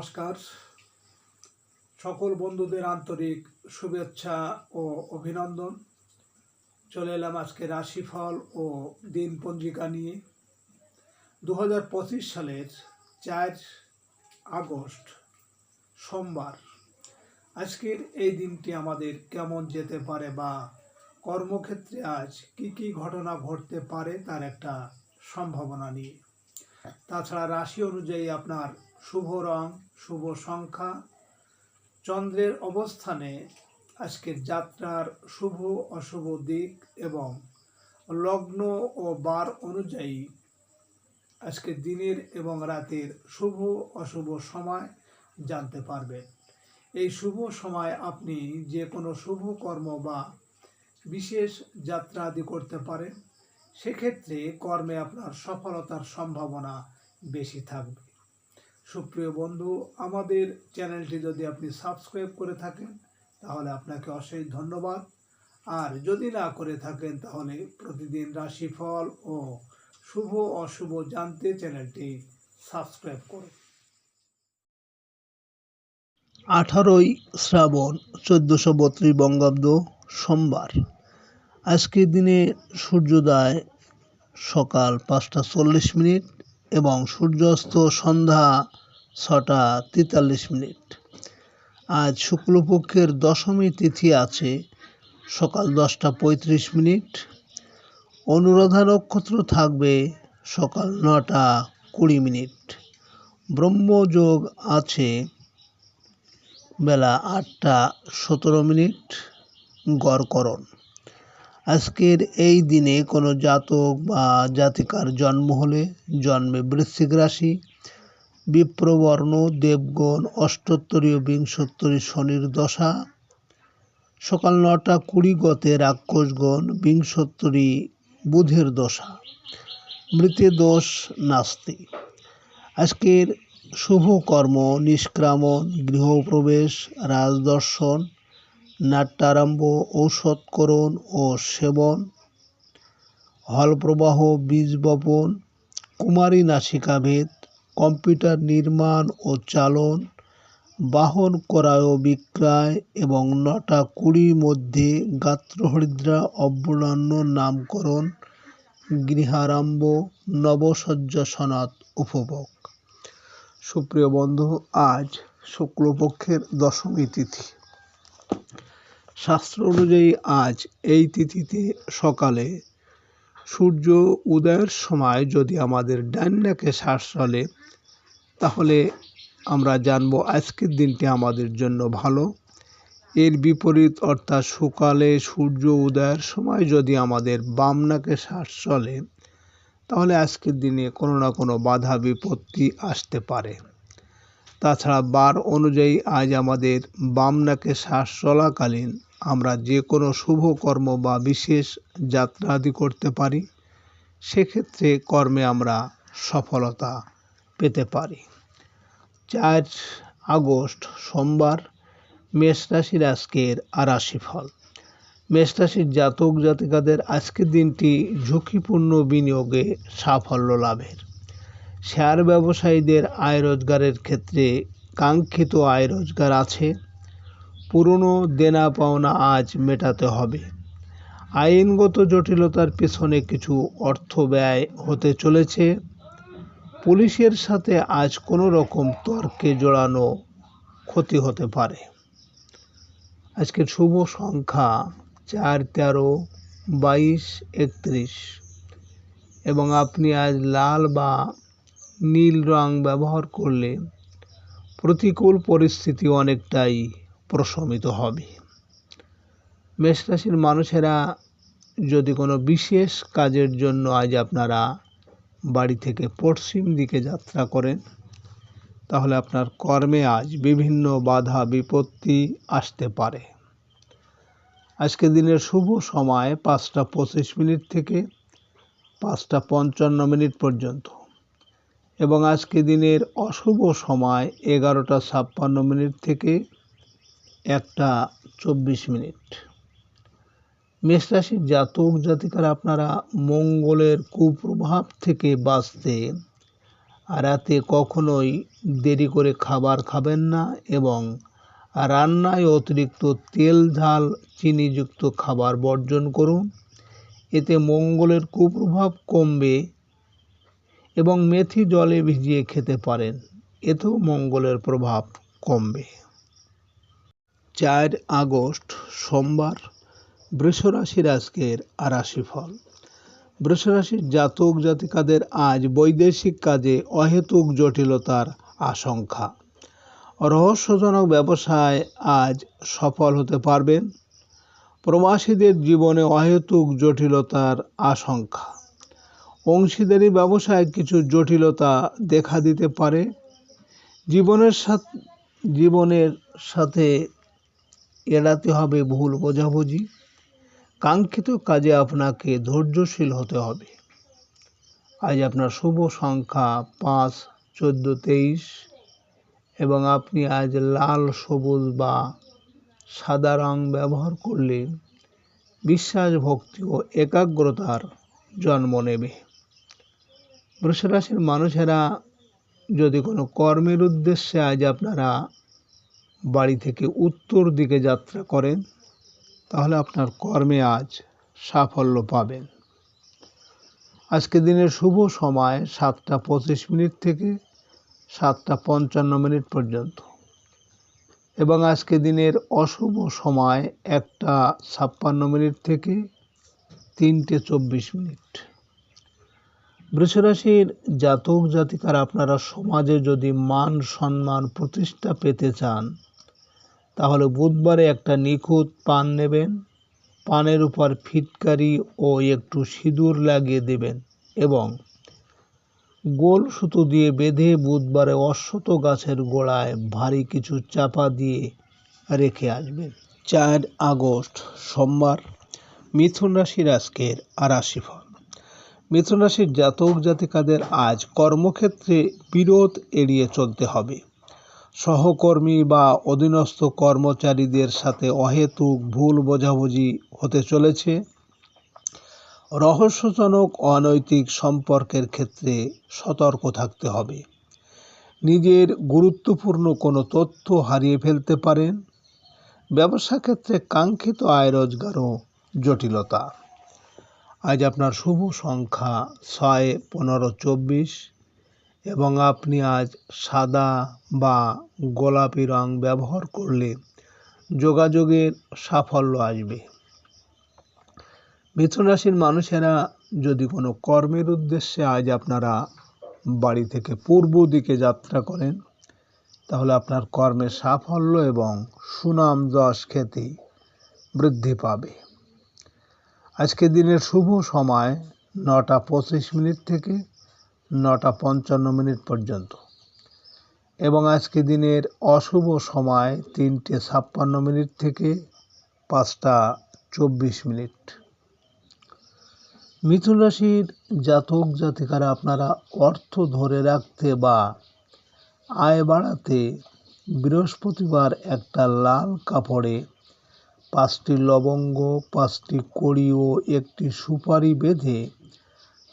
নমস্কার। সকল বন্ধুদের আন্তরিক শুভেচ্ছা ও অভিনন্দন। চলে এলাম আজকে রাশিফল ও দিন পঞ্জিকা নিয়ে। 2025 সালের 4 আগস্ট সোমবার। আজকের এই দিনটি আমাদের কেমন যেতে পারে বা কর্মক্ষেত্রে আজ কি ঘটনা ঘটতে পারে তার একটা সম্ভাবনা নিয়ে। তাছাড়া রাশি অনুযায়ী আপনার শুভ রং, শুভ সংখ্যা, চন্দ্রের অবস্থানে আজকের যাত্রার শুভ অশুভ দিক এবং লগ্ন ও বার অনুযায়ী আজকের দিনের এবং রাতের শুভ অশুভ সময় জানতে পারবেন। এই শুভ সময় আপনি যে কোনো শুভ কর্ম বা বিশেষ যাত্রা আদি করতে পারেন। সেক্ষেত্রে কর্মে আপনার সফলতার সম্ভাবনা বেশি থাকবে। সুপ্রিয় বন্ধু, আমাদের চ্যানেলটি যদি আপনি সাবস্ক্রাইব করে থাকেন তাহলে আপনাকে অশেষ ধন্যবাদ। আর যদি না করে থাকেন তাহলে প্রতিদিন রাশিফল ও শুভ অশুভ জানতে চ্যানেলটি সাবস্ক্রাইব করুন। 18ই শ্রাবণ 1432 বঙ্গাব্দ সোমবার। আজকের দিনে সূর্যোদয় সকাল 5টা 40 মিনিট এবং সূর্যাস্ত সন্ধ্যা 6টা 43 মিনিট। আজ শুক্লপক্ষের দশমী তিথি আছে সকাল 10টা 35 মিনিট। অনুরাধা নক্ষত্র থাকবে সকাল 9টা 20 মিনিট। ব্রহ্মযোগ আছে বেলা 8টা 17 মিনিট। গড়করণ। আজকের এই দিনে কোনো জাতক বা জাতিকার জন্ম হলে জন্মে বৃশ্চিক রাশি, বিপ্রবর্ণ, দেবগণ, অষ্টোত্তরীয় বিংশোত্তরী শনির দশা, সকাল 9টা 20 গতে রাক্ষসগণ, বিংশোত্তরী বুধের দশা। মৃতে দোষ নাস্তি। আজকের শুভ কর্ম নিষ্ক্রামণ, গৃহপ্রবেশ, রাজদর্শন, নাট্যারম্ভ, ঔষধকরণ ও সেবন, হলপ্রবাহ, বীজ বপন, কুমারী নাসিকাভেদ, কম্পিউটার নির্মাণ ও চালন, বাহন ক্রয় ও বিক্রয় এবং 9টা 20 মধ্যে গাত্রহরিদ্রা, অবর্ণান্য, নামকরণ, গৃহারম্ভ, নবসজ্জা সনাত উপভোগ। সুপ্রিয় বন্ধু, আজ শুক্লপক্ষের দশমী তিথি। শাস্ত্র অনুযায়ী আজ এই তিথিতে সকালে সূর্য উদয়ের সময় যদি আমাদের ডান নাকে শ্বাস চলে তাহলে আমরা জানবো আজকের দিনটি আমাদের জন্য ভালো। এর বিপরীত অর্থাৎ সকালে সূর্য উদয়ের সময় যদি আমাদের বাম নাকে শ্বাস চলে তাহলে আজকের দিনে কোনো না কোনো বাধা বিপত্তি আসতে পারে। তাছাড়া বার অনুযায়ী আজ আমাদের বাম নাকে শ্বাস চলাকালীন আমরা যে কোনো শুভ কর্ম বা বিশেষ যাত্রা আদি করতে পারি। সেক্ষেত্রে কর্মে আমরা সফলতা পেতে পারি। 4 আগস্ট সোমবার। মেষ রাশির আজকের রাশিফল। মেষ রাশির জাতক জাতিকাদের আজকের দিনটি ঝুঁকিপূর্ণ বিনিয়োগে সাফল্য লাভের। শেয়ার ব্যবসায়ীদের আয় রোজগারের ক্ষেত্রে কাঙ্ক্ষিত আয় রোজগার আছে। পুরনো দেনা পাওনা আজ মেটাতে হবে। আইনগত জটিলতার পেছনে কিছু অর্থ ব্যয় হতে চলেছে। পুলিশের সাথে আজ কোনো রকম তর্কে জড়ানো ক্ষতি হতে পারে। আজকের শুভ সংখ্যা 4, 13, 22, 31 এবং আপনি আজ লাল বা নীল রং ব্যবহার করলে প্রতিকূল পরিস্থিতি অনেকটাই প্রশমিত হবে। মেষ রাশির মানুষেরা যদি কোনো বিশেষ কাজের জন্য আজ আপনারা বাড়ি থেকে পশ্চিম দিকে যাত্রা করেন তাহলে আপনার কর্মে আজ বিভিন্ন বাধা বিপত্তি আসতে পারে। আজকের দিনের শুভ সময় 5টা 25 মিনিট থেকে 5টা 55 মিনিট পর্যন্ত এবং আজকে দিনের অশুভ সময় 11টা 56 মিনিট থেকে 1টা 24 মিনিট। মেষ রাশির জাতক জাতিকারা আপনারা মঙ্গলের কুপ্রভাব থেকে বাঁচতে রাতে কখনোই দেরি করে খাবার খাবেন না এবং রান্নায় অতিরিক্ত তেল ঝাল চিনিযুক্ত খাবার বর্জন করুন। এতে মঙ্গলের কুপ্রভাব কমবে এবং মেথি জলে ভিজিয়ে খেতে পারেন, এতেও মঙ্গলের প্রভাব কমবে। 4 আগস্ট সোমবার, বৃষরাশির আজকের রাশিফল। বৃষরাশির জাতক জাতিকাদের আজ বৈদেশিক কাজে অহেতুক জটিলতার আশঙ্কা। রহস্যজনক ব্যবসায় আজ সফল হতে পারবেন। প্রবাসীদের জীবনে অহেতুক জটিলতার আশঙ্কা। অংশীদারি ব্যবসায় কিছু জটিলতা দেখা দিতে পারে। জীবনের সাথে এড়াতে হবে ভুল বোঝাবুঝি। কাঙ্ক্ষিত কাজে আপনাকে ধৈর্যশীল হতে হবে। আজ আপনার শুভ সংখ্যা 5, 14, 23 এবং আপনি আজ লাল, সবুজ বা সাদা রং ব্যবহার করলে বিশ্বাস, ভক্তি ও একাগ্রতার জন্ম নেবে। বৃষরাশির মানুষেরা যদি কোনো কর্মের উদ্দেশ্যে আজ আপনারা বাড়ি থেকে উত্তর দিকে যাত্রা করেন, তাহলে আপনার কর্মে আজ সাফল্য পাবেন। আজকে দিনের শুভ সময় 7:25 থেকে 7:55 পর্যন্ত এবং আজকে দিনের অশুভ সময় 1:56 থেকে 3:24। বৃষরাশির জাতক জাতিকারা আপনারা সমাজে যদি মান সম্মান প্রতিষ্ঠা পেতে চান, তাহলে বুধবারে একটা নিখুঁত পান নেবেন, পানের উপর ফিটকারি ও একটু সিঁদুর লাগিয়ে দেবেন এবং গোল সুতো দিয়ে বেঁধে বুধবারে অশ্বত্থ গাছের গোড়ায় ভারী কিছু চাপা দিয়ে রেখে আসবেন। 4 আগস্ট সোমবার, মিথুন রাশির আজকের রাশিফল। মিথুন রাশির জাতক জাতিকাদের আজ কর্মক্ষেত্রে বিরোধ এড়িয়ে চলতে হবে। সহকর্মী বা অধীনস্থ কর্মচারীদের সাথে অহেতুক ভুল বোঝাবুঝি হতে চলেছে। রহস্যজনক অনৈতিক সম্পর্কের ক্ষেত্রে সতর্ক থাকতে হবে। নিজের গুরুত্বপূর্ণ কোনো তথ্য হারিয়ে ফেলতে পারেন। ব্যবসা ক্ষেত্রে কাঙ্ক্ষিত আয় রোজগারও জটিলতা। আজ আপনার শুভ সংখ্যা 6, 15, 24 এবং আপনি আজ সাদা বা গোলাপি রং ব্যবহার করলে যোগাযোগের সাফল্য আসবে। মিথুন রাশির মানুষেরা যদি কোনো কর্মের উদ্দেশ্যে আজ আপনারা বাড়ি থেকে পূর্ব দিকে যাত্রা করেন, তাহলে আপনার কর্মের সাফল্য এবং সুনাম যশ খ্যাতি বৃদ্ধি পাবে। আজকে দিনের শুভ সময় 9:25 থেকে 9:55 পর্যন্ত এবং আজকে দিনের অশুভ সময় 3:56 থেকে 5:24। মিথুন রাশির জাতক জাতিকারা আপনারা অর্থ ধরে রাখতে বা আয় বাড়াতে বৃহস্পতিবার একটা লাল কাপড়ে 5টি লবঙ্গ, 5টি কড়ি ও একটি সুপারি বেঁধে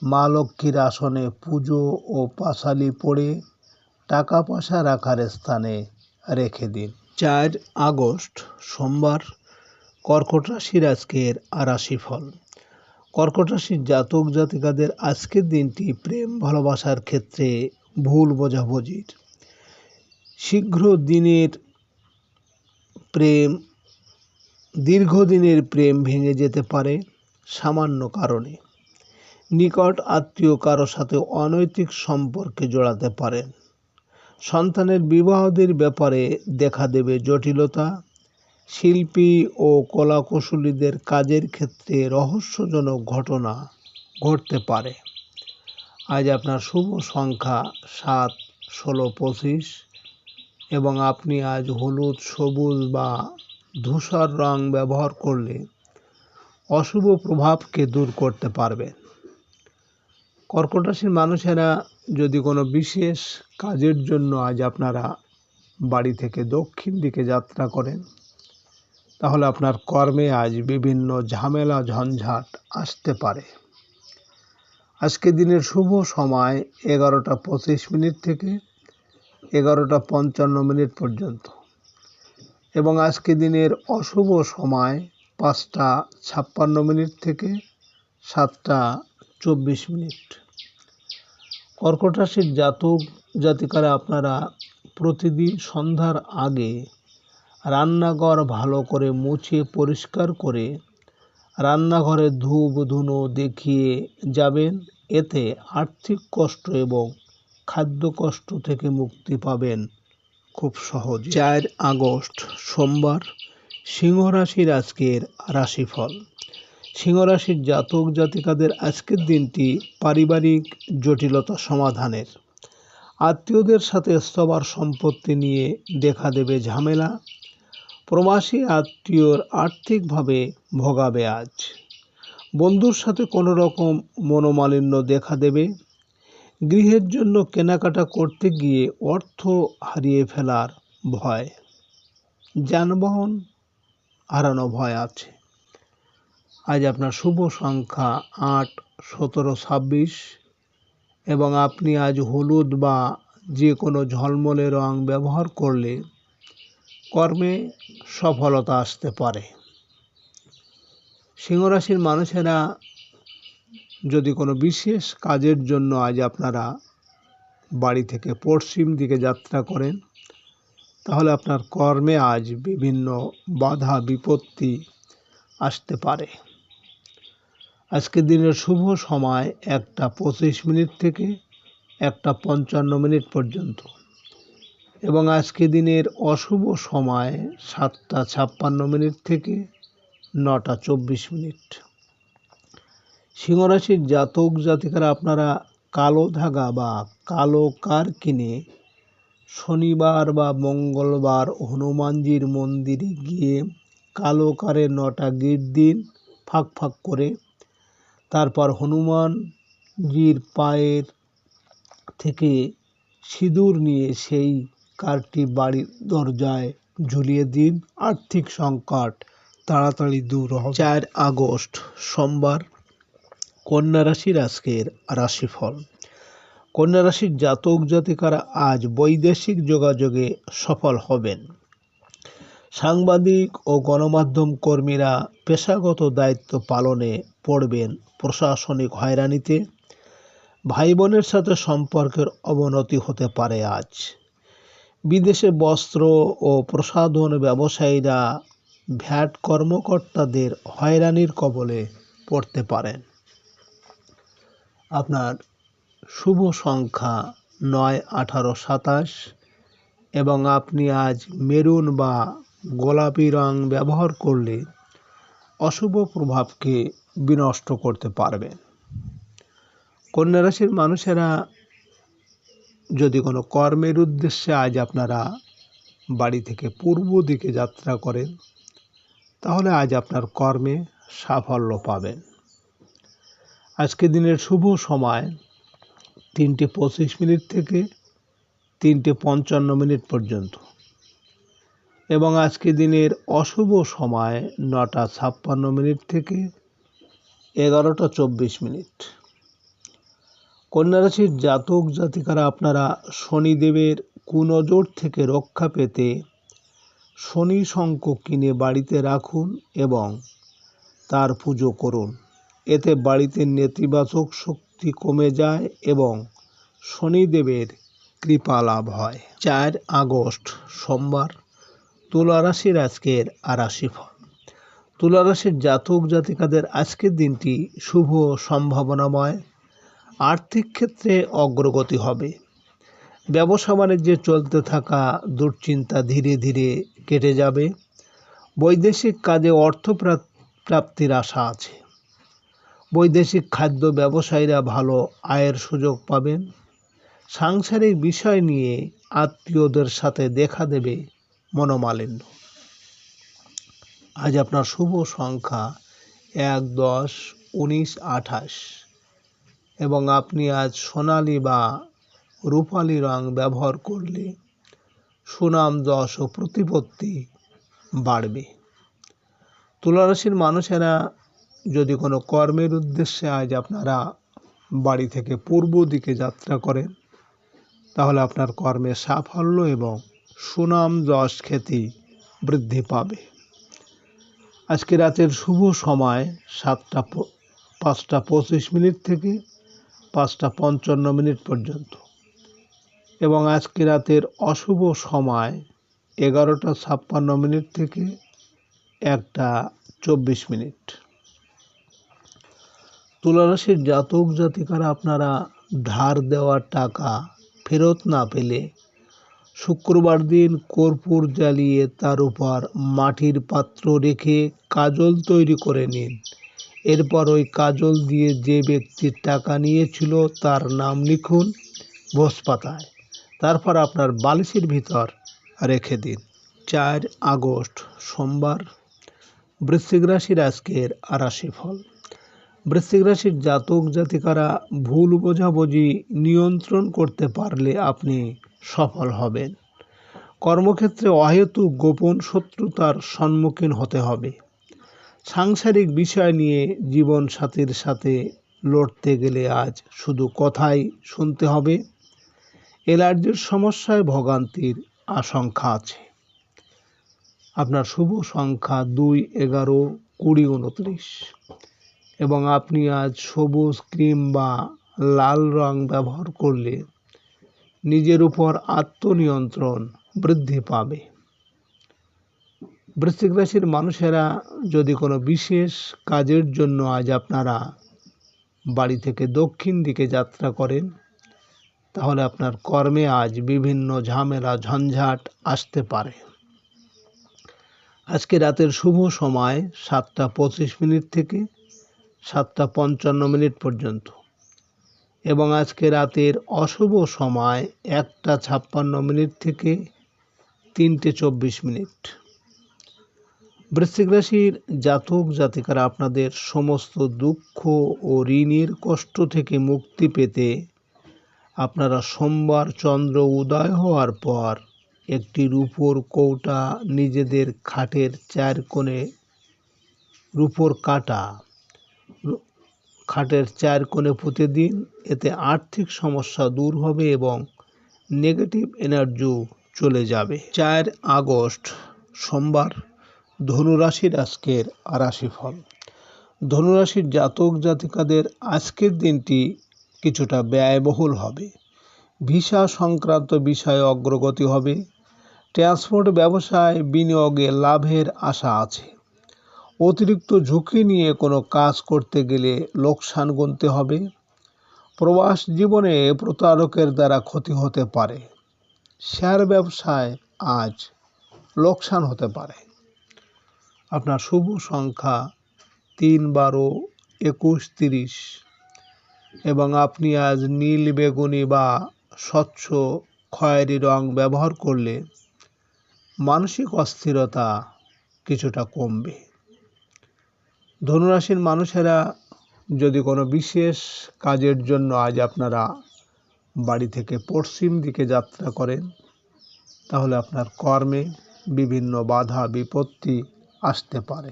মা লক্ষ্মীর আসনে পুজো ও পাঁচালি পড়ে টাকা পয়সা রাখার স্থানে রেখে দিন। 4 আগস্ট সোমবার, কর্কট রাশির আজকের রাশিফল। কর্কট রাশির জাতক জাতিকাদের আজকের দিনটি প্রেম ভালোবাসার ক্ষেত্রে ভুল বোঝাবুঝির। দীর্ঘদিনের প্রেম ভেঙে যেতে পারে সামান্য কারণে। নিকট আত্মীয় কারো সাথে অনৈতিক সম্পর্কে জড়াতে পারেন। সন্তানের বিবাহের ব্যাপারে দেখা দেবে জটিলতা। শিল্পী ও কলাকুশলীদের কাজের ক্ষেত্রে রহস্যজনক ঘটনা ঘটতে পারে। আজ আপনার শুভ সংখ্যা 7, 16, 25 এবং আপনি আজ হলুদ, সবুজ বা ধূসর রং ব্যবহার করলে অশুভ প্রভাবকে দূর করতে পারবেন। কর্কট রাশির মানুষেরা যদি কোনো বিশেষ কাজের জন্য আজ আপনারা বাড়ি থেকে দক্ষিণ দিকে যাত্রা করেন, তাহলে আপনার কর্মে আজ বিভিন্ন ঝামেলা ঝঞ্ঝাট আসতে পারে। আজকে দিনের শুভ সময় 11টা 25 থেকে 11টা 55 পর্যন্ত এবং আজকে দিনের অশুভ সময় 5টা 56 থেকে 7টা 24। কর্কট রাশির জাতক জাতিকারা আপনারা প্রতিদিন সন্ধ্যার আগে রান্নাঘর ভালো করে মুছে পরিষ্কার করে রান্নাঘরে ধূপ ধুনো দেখিয়ে যাবেন। এতে আর্থিক কষ্ট এবং খাদ্য কষ্ট থেকে মুক্তি পাবেন খুব সহজে। 4 আগস্ট সোমবার, সিংহ রাশির আজকের রাশিফল। সিংহ রাশির জাতক জাতিকাদের আজকের দিনটি পারিবারিক জটিলতা সমাধানের, আত্মীয়দের সাথে সবার সম্পত্তি নিয়ে দেখা দেবে ঝামেলা, প্রবাসী আত্মীয়র আর্থিকভাবে ভোগাবে আজ, বন্ধুর সাথে কোনো রকম মনোমালিন্য দেখা দেবে, গৃহের জন্য কেনাকাটা করতে গিয়ে অর্থ হারিয়ে ফেলার ভয়, যানবাহন হারানো ভয় আছে। আজ আপনার শুভ সংখ্যা 8, 17, 26 এবং আপনি আজ হলুদ বা যে কোনো ঝলমলে রং ব্যবহার করলে কর্মে সফলতা আসতে পারে। সিংহ রাশির মানুষেরা যদি কোনো বিশেষ কাজের জন্য আজ আপনারা বাড়ি থেকে পশ্চিম দিকে যাত্রা করেন, তাহলে আপনার কর্মে আজ বিভিন্ন বাধা বিপত্তি আসতে পারে। আজকের দিনের শুভ সময় 1টা 25 থেকে 1টা 55 পর্যন্ত এবং আজকে দিনের অশুভ সময় 7টা 56 থেকে 9টা 24। সিংহ রাশির জাতক জাতিকারা আপনারা কালো ধাগা বা কালো কার কিনে শনিবার বা মঙ্গলবার হনুমানজির মন্দিরে গিয়ে কালো কারে 9টা গিট দিন ফাঁক ফাঁক করে। তারপর হনুমানজির পায়ের থেকে সিঁদুর নিয়ে সেই কারটি বাড়ির দরজায় ঝুলিয়ে দিন। আর্থিক সংকট তাড়াতাড়ি দূর হবে। 4 আগস্ট সোমবার, কন্যা রাশির আজকের রাশিফল। কন্যা রাশির জাতক জাতিকারা আজ বৈদেশিক যোগাযোগে সফল হবেন। সাংবাদিক ও গণমাধ্যম কর্মীরা পেশাগত দায়িত্ব পালনে পড়বেন প্রশাসনিক হয়রানিতে। ভাই বোনের সাথে সম্পর্কের অবনতি হতে পারে আজ। বিদেশে বস্ত্র ও প্রসাধন ব্যবসায়ীরা ভ্যাট কর্মকর্তাদের হয়রানির কবলে পড়তে পারেন। আপনার শুভ সংখ্যা 9, 18, 27 এবং আপনি আজ মেরুন বা গোলাপি রং ব্যবহার করলে অশুভ প্রভাবকে বিনষ্ট করতে পারবেন। কন্যা রাশির মানুষেরা যদি কোনো কর্মের উদ্দেশ্যে আজ আপনারা বাড়ি থেকে পূর্ব দিকে যাত্রা করেন, তাহলে আজ আপনার কর্মে সাফল্য পাবেন। আজকে দিনের শুভ সময় 3টা 25 থেকে 3টা 55 পর্যন্ত এবং আজকে দিনের অশুভ সময় 9টা 56 থেকে 11টা 24। কন্যা রাশির জাতক জাতিকারা আপনারা শনিদেবের কুনজর থেকে রক্ষা পেতে শনি শঙ্খ কিনে বাড়িতে রাখুন এবং তার পুজো করুন। এতে বাড়িতে নেতিবাচক শক্তি কমে যায় এবং শনিদেবের কৃপা লাভ হয়। 4 আগস্ট সোমবার, তুলা রাশির আজকের রাশিফল। তুলা রাশির জাতক জাতিকাদের আজকের দিনটি শুভ সম্ভাবনাময়। আর্থিক ক্ষেত্রে অগ্রগতি হবে। ব্যবসা বাণিজ্যে চলতে থাকা দুশ্চিন্তা ধীরে ধীরে কেটে যাবে। বৈদেশিক কাজে অর্থ প্রাপ্তির আশা আছে। বৈদেশিক খাদ্য ব্যবসায়ীরা ভালো আয়ের সুযোগ পাবেন। সাংসারিক বিষয় নিয়ে আত্মীয়দের সাথে দেখা দেবে মনোমালিন্য। আজ আপনার শুভ সংখ্যা 1, 10, 19, 28 এবং আপনি আজ সোনালী বা রূপালী রং ব্যবহার করলে সুনাম যশ ও প্রতিপত্তি বাড়বে। তুলা রাশির মানুষেরা যদি কোনো কর্মের উদ্দেশ্যে আজ আপনারা বাড়ি থেকে পূর্ব দিকে যাত্রা করেন, তাহলে আপনার কর্মে সাফল্য এবং সুনাম যশ খ্যাতি বৃদ্ধি পাবে। আজকে রাতের শুভ সময় 5:25 থেকে 5:55 পর্যন্ত এবং আজকে রাতের অশুভ সময় 11:56 থেকে 1:24। তুলা রাশির জাতক জাতিকারা আপনারা ধার দেওয়া টাকা ফেরত না পেলে শুক্রবার দিন কর্পূর জ্বালিয়ে তার উপর মাটির পাত্র রেখে কাজল তৈরি করে নিন। এরপর ওই কাজল দিয়ে যে ব্যক্তির টাকা নিয়েছিল তার নাম লিখুন ভোজ পাতায়, তারপর আপনার বালিশের ভিতর রেখে দিন। 4 আগস্ট সোমবার, বৃশ্চিক রাশির আজকের রাশিফল। বৃশ্চিক রাশির জাতক জাতিকারা ভুল বোঝাবুঝি নিয়ন্ত্রণ করতে পারলে আপনি সফল হবেন। কর্মক্ষেত্রে অহেতুক গোপন শত্রুতার সম্মুখীন হতে হবে। সাংসারিক বিষয় নিয়ে জীবনসাথীর সাথে লড়তে গেলে আজ শুধু কথাই শুনতে হবে। অ্যালার্জির সমস্যায় ভোগান্তির আশঙ্কা আছে। আপনার শুভ সংখ্যা 2, 11, 20, 29 এবং আপনি আজ সবুজ, ক্রিম বা লাল রং ব্যবহার করলে নিজের উপর আত্মনিয়ন্ত্রণ বৃদ্ধি পাবে। বৃশ্চিক রাশির মানুষেরা যদি কোনো বিশেষ কাজের জন্য আজ আপনারা বাড়ি থেকে দক্ষিণ দিকে যাত্রা করেন, তাহলে আপনার কর্মে আজ বিভিন্ন ঝামেলা ঝঞ্ঝাট আসতে পারে। আজকে রাতের শুভ সময় 7:25 থেকে 7:55 পর্যন্ত এবং আজকে রাতের অশুভ সময় 1:56 থেকে 3:24। বৃশ্চিক রাশির জাতক জাতিকারা আপনাদের সমস্ত দুঃখ ও ঋণের কষ্ট থেকে মুক্তি পেতে আপনারা সোমবার চন্দ্র উদয় হওয়ার পর একটি রূপোর কৌটা নিজেদের খাটের 4 কোণে, রূপোর কাটা খাটের 4 কোণে পুঁতে দিন। এতে আর্থিক সমস্যা দূর হবে এবং নেগেটিভ এনার্জিও চলে যাবে। 4 আগস্ট সোমবার, ধনুরাশির আজকের রাশিফল। ধনুরাশির জাতক জাতিকাদের আজকের দিনটি কিছুটা ব্যয়বহুল হবে। ভিসা সংক্রান্ত বিষয়ে অগ্রগতি হবে। ট্রান্সপোর্ট ব্যবসায় বিনিয়োগে লাভের আশা আছে। অতিরিক্ত ঝুঁকি নিয়ে কোনো কাজ করতে গেলে লোকসান গুনতে হবে। প্রবাস জীবনে প্রতারকের দ্বারা ক্ষতি হতে পারে। শেয়ার ব্যবসায় আজ লোকসান হতে পারে। আপনার শুভ সংখ্যা 3, 12, 21, 30 এবং আপনি আজ নীল, বেগুনি বা স্বচ্ছ খয়েরি রং ব্যবহার করলে মানসিক অস্থিরতা কিছুটা কমবে। ধনুরাশির মানুষেরা যদি কোনো বিশেষ কাজের জন্য আজ আপনারা বাড়ি থেকে পশ্চিম দিকে যাত্রা করেন, তাহলে আপনার কর্মে বিভিন্ন বাধা বিপত্তি আসতে পারে।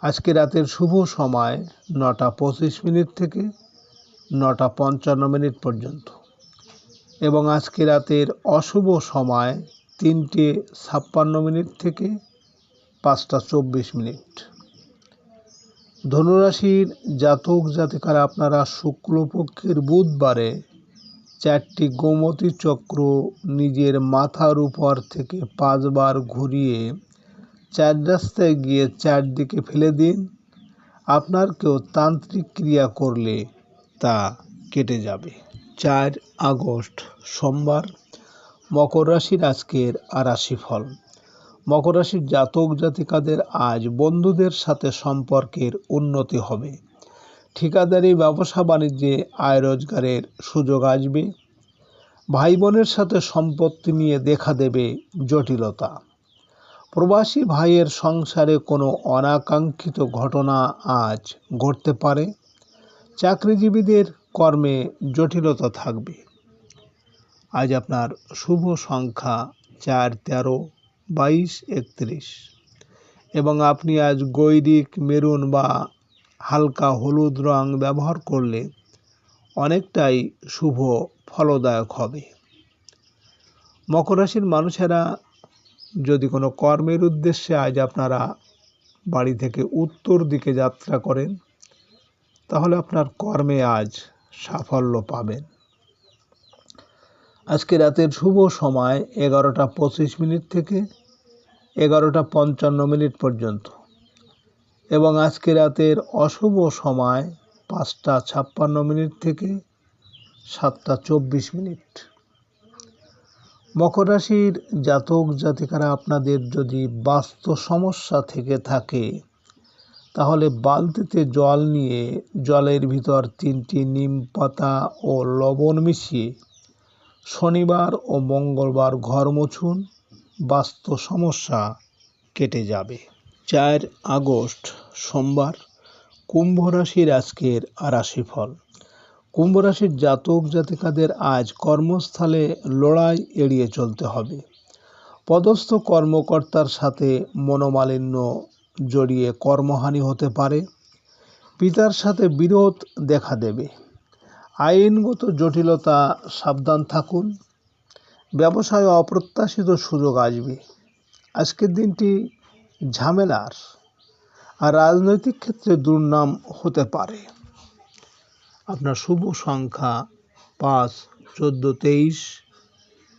আজকে রাতের শুভ সময় 9:25 থেকে 9:55 পর্যন্ত এবং আজকে রাতের অশুভ সময় 3:56 থেকে 5:24। ধনুরাশির জাতক জাতিকারা আপনারা শুক্লপক্ষের বুধবারে 4টি গোমতী চক্র নিজের মাথার উপর থেকে 5 বার ঘুরিয়ে 4 রাস্তায় গিয়ে 4 দিকে ফেলে দিন। আপনার কেউ তান্ত্রিক ক্রিয়া করলে তা কেটে যাবে। 4 আগস্ট সোমবার, মকর রাশির আজকের রাশিফল। মকর রাশির জাতক জাতিকাদের আজ বন্ধুদের সাথে সম্পর্কের উন্নতি হবে। ঠিকাদারি ব্যবসা বাণিজ্যে আয় রোজগারের সুযোগ আসবে। ভাই বোনের সাথে সম্পত্তি নিয়ে দেখা দেবে জটিলতা। প্রবাসী ভাইয়ের সংসারে কোনো অনাকাঙ্ক্ষিত ঘটনা আজ ঘটতে পারে। চাকরিজীবীদের কর্মে জটিলতা থাকবে। আজ আপনার শুভ সংখ্যা 4, 13, 22, 31 এবং আপনি আজ গৈরিক, মেরুন বা হালকা হলুদ রং ব্যবহার করলে অনেকটাই শুভ ফলদায়ক হবে। মকর রাশির মানুষেরা যদি কোনো কর্মের উদ্দেশ্যে আজ আপনারা বাড়ি থেকে উত্তর দিকে যাত্রা করেন, তাহলে আপনার কর্মে আজ সাফল্য পাবেন। আজকে রাতের শুভ সময় 11:25 থেকে 11:55 পর্যন্ত এবং আজকে রাতের অশুভ সময় 5:56 থেকে 7:24। মকর রাশির জাতক জাতিকারা আপনাদের যদি বাস্তু সমস্যা থেকে থাকে, তাহলে বালতিতে জল নিয়ে জলের ভিতর 3টি নিম পাতা ও লবণ মিশিয়ে শনিবার ও মঙ্গলবার ঘর মুছুন, বাস্তু সমস্যা কেটে যাবে। 4 আগস্ট সোমবার, কুম্ভ রাশির আজকের রাশিফল। কুম্ভ রাশির জাতক জাতিকাদের আজ কর্মস্থলে লড়াই এড়িয়ে চলতে হবে। পদস্থ কর্মকর্তার সাথে মনোমালিন্য জড়িয়ে কর্মহানি হতে পারে। পিতার সাথে বিরোধ দেখা দেবে। আইনগত জটিলতা সাবধান থাকুন। ব্যবসায় অপ্রত্যাশিত সুযোগ আসবে। আজকের দিনটি ঝামেলার আর রাজনৈতিক ক্ষেত্রে দুর্নাম হতে পারে। আপনার শুভ সংখ্যা 5, 14, 23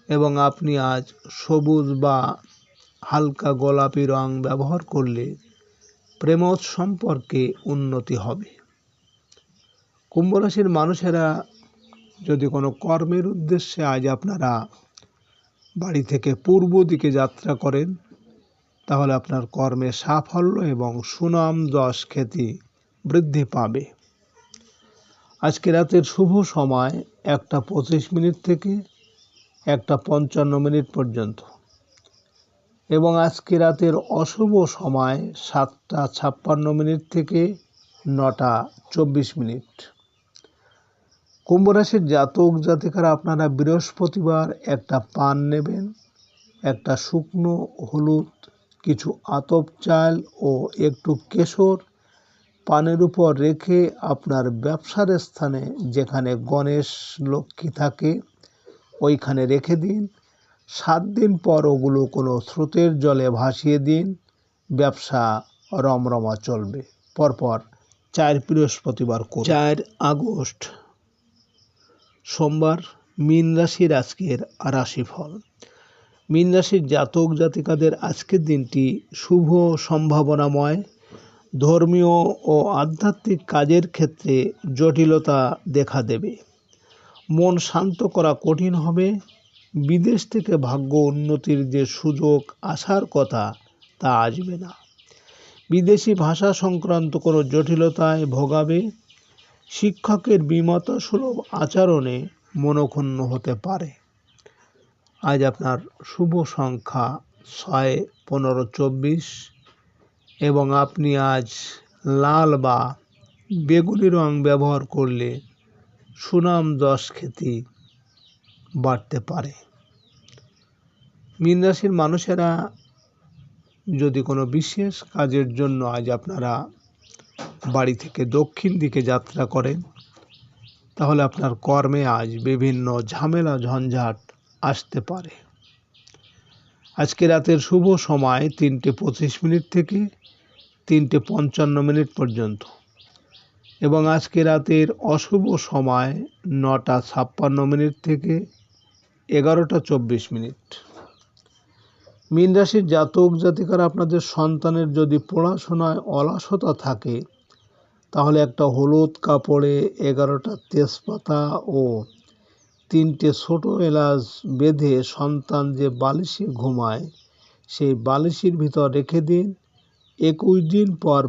এবং আপনি আজ সবুজ বা হালকা গোলাপি রং ব্যবহার করলে প্রেমজ সম্পর্কে উন্নতি হবে। কুম্ভ রাশির মানুষেরা যদি কোনো কর্মের উদ্দেশ্যে আজ আপনারা বাড়ি থেকে পূর্ব দিকে যাত্রা করেন, তাহলে আপনার কর্মে সাফল্য এবং সুনাম যশ খ্যাতি বৃদ্ধি পাবে। আজকে রাতের শুভ সময় 1:25 থেকে 1:55 পর্যন্ত এবং আজকে রাতের অশুভ সময় 7:56 থেকে 9:24। কুম্ভ রাশির জাতক জাতিকারা আপনারা বৃহস্পতিবার একটা পান নেবেন, একটা শুকনো হলুদ, কিছু আতপ চাল ও একটু কেশর পানের উপর রেখে আপনার ব্যবসার স্থানে যেখানে গণেশ লক্ষ্মী থাকে ওইখানে রেখে দিন। 7 দিন পর ওগুলো কোনো স্রোতের জলে ভাসিয়ে দিন। ব্যবসা রমরমা চলবে। পরপর 4 বৃহস্পতিবার করুন। 4 আগস্ট সোমবার, মীন রাশির আজকের রাশিফল। মীন রাশির জাতক জাতিকাদের আজকের দিনটি শুভ সম্ভাবনাময়। ধর্মীয় ও আধ্যাত্মিক কাজের ক্ষেত্রে জটিলতা দেখা দেবে। মন শান্ত করা কঠিন হবে। বিদেশ থেকে ভাগ্য উন্নতির যে সুযোগ আসার কথা তা আসবে না। বিদেশি ভাষা সংক্রান্ত কোনো জটিলতায় ভোগাবে। শিক্ষকের বিমতা সুলভ আচরণে মনক্ষুণ্ণ হতে পারে। আজ আপনার শুভ সংখ্যা 6, 15, 24 এবং আপনি আজ লাল বা বেগুনি রং ব্যবহার করলে সুনাম যশ খ্যাতি বাড়তে পারে। মীন রাশির মানুষেরা যদি কোনো বিশেষ কাজের জন্য আজ আপনারা বাড়ি থেকে দক্ষিণ দিকে যাত্রা করেন, তাহলে আপনার কর্মে আজ বিভিন্ন ঝামেলা ঝঞ্ঝাট আসতে পারে। আজকে রাতের শুভ সময় 3:25 থেকে 3:55 পর্যন্ত এবং আজকে রাতের অশুভ সময় 9:56 থেকে 11:24। মীন রাশির জাতক জাতিকারা আপনাদের সন্তানের যদি পড়াশোনায় অলসতা থাকে, তাহলে একটা হলুদ কাপড়ে 11টা তেজপাতা ও 3টে ছোট এলাচ বেঁধে সন্তান যে বালিশে ঘুমায় সেই বালিশের ভিতর রেখে দিন। 21 দিন পর